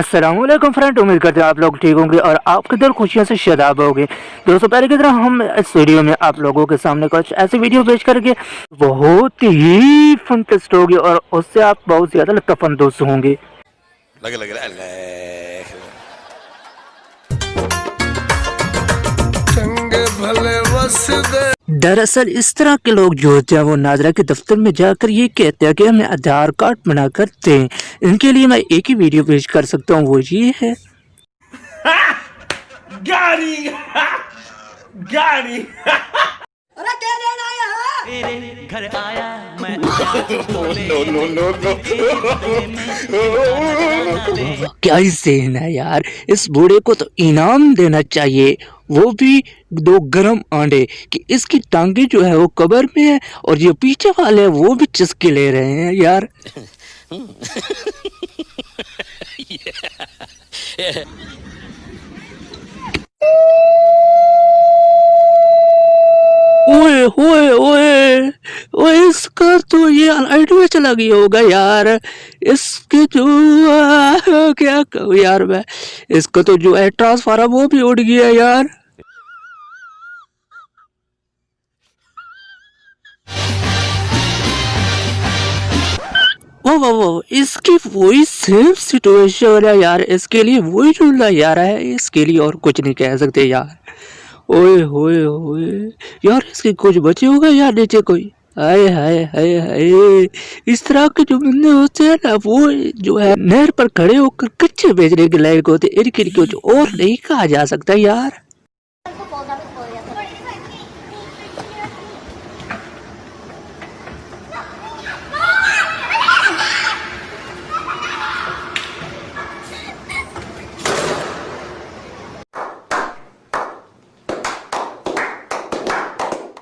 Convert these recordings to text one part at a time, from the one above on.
अस्सलामुअलैकुम फ्रेंड, उम्मीद करते हैं आप लोग ठीक होंगे और आपके दिल खुशियों से शादाब होंगे। दोस्तों, पहले की तरह हम इस वीडियो में आप लोगों के सामने कुछ ऐसी वीडियो पेश करके बहुत ही फन टेस्ट होगी और उससे आप बहुत ज़्यादा लुत्फ़अंदोज़ होंगे। लगे लगे अल्लाह चंगे भले वसदे। दरअसल इस तरह के लोग जो होते हैं वो नाजरा के दफ्तर में जाकर ये कहते हैं कि हमें आधार कार्ड बना कर दें। इनके लिए मैं एक ही वीडियो पेश कर सकता हूँ, वो ये है। गाड़ी गाड़ी अरे क्या लेना आया है? तेरे घर आया मैं क्या ही सीन है यार, इस बूढ़े को तो इनाम देना चाहिए, वो भी 2 गरम अंडे कि इसकी टांगे जो है वो कब्र में है और ये पीछे वाले वो भी चस्के ले रहे हैं यार। ओए ओए ओए ओए, इसका तो ये अलाइट में चला गया होगा यार। इसके जो क्या कहूँ यार मैं, इसका तो जो है ट्रांसफार्मर वो भी उड़ गया यार। वो इसकी वही सेम सिचुएशन है यार, इसके लिए वही झूला यार है, इसके लिए और कुछ नहीं कह सकते यार। ओए होए होए यार, इसके कुछ बचे होगा यार नीचे कोई। हाय हाय हाय हाय, इस तरह के जो बंदे होते हैं ना वो जो है नहर पर खड़े होकर कच्चे बेचने के लायक होते, इनके लिए कुछ और नहीं कहा जा सकता यार।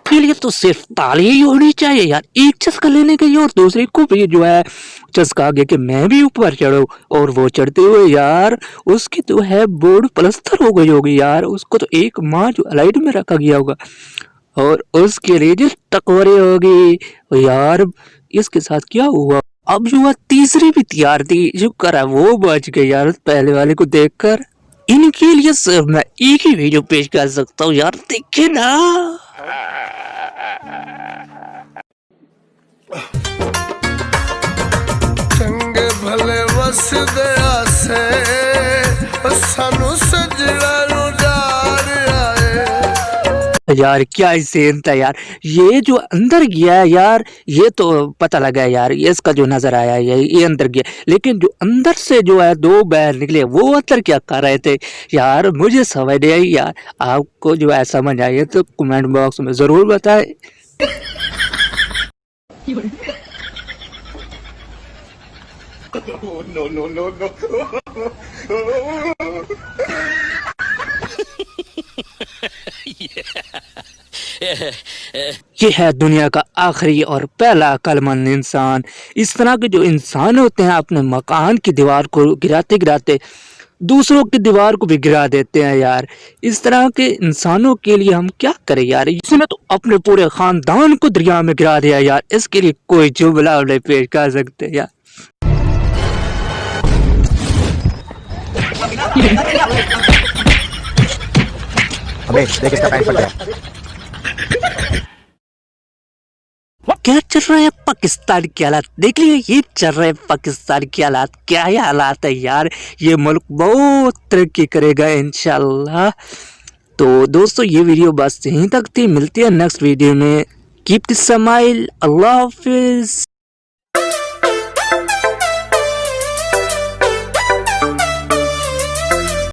के लिए तो सिर्फ ताली ही होनी चाहिए यार, एक चस्का लेने के लिए और दूसरे को भी जो है चस्का आगे कि मैं भी ऊपर चढ़ूं, और वो चढ़ते हुए यार उसकी तो है बोर्ड प्लस्तर हो गई होगी यार, उसको तो एक माँ जो अलाइड में रखा गया होगा और उसके लिए जो टकोरे होगी यार। इसके साथ क्या हुआ, अब जो है तीसरी भी तैयार थी, शुक्र है वो बच गई यार पहले वाले को देखकर। इनके लिए सिर्फ मैं एक ही वीडियो पेश कर सकता हूँ यार, देखिए ना। चंगे भले वसदे आसे सानू सजड़ा नु जार आए। यार क्या ही सीन था यार, ये जो अंदर गया है यार ये तो पता लगा है यार, ये इसका जो नजर आया ये अंदर गया, लेकिन जो अंदर से जो है 2 बैर निकले वो अंदर क्या कर रहे थे यार, मुझे समझ नहीं आई यार। आपको जो है समझ आई तो कमेंट बॉक्स में जरूर बताएं। नो नो नो नो ये है दुनिया का आखिरी और पहला अक्लमंद इंसान। इस तरह के जो इंसान होते हैं अपने मकान की दीवार को गिराते गिराते दूसरों की दीवार को भी गिरा देते हैं यार। इस तरह के इंसानों के लिए हम क्या करें यार, इसने तो अपने पूरे खानदान को दरिया में गिरा दिया यार, इसके लिए कोई जुमला नहीं पेश कर सकते यार। अबे देख इसका पैंट फट गया। क्या चल रहा है पाकिस्तान के हालात, देख लिए ये चल रहे हैं पाकिस्तान के हालात, क्या ही हालात है यार, ये मुल्क बहुत तरक्की करेगा इंशाल्लाह। तो दोस्तों ये वीडियो बस यहीं तक थी, मिलती है नेक्स्ट वीडियो में। Keep the smile, Allah Hafiz.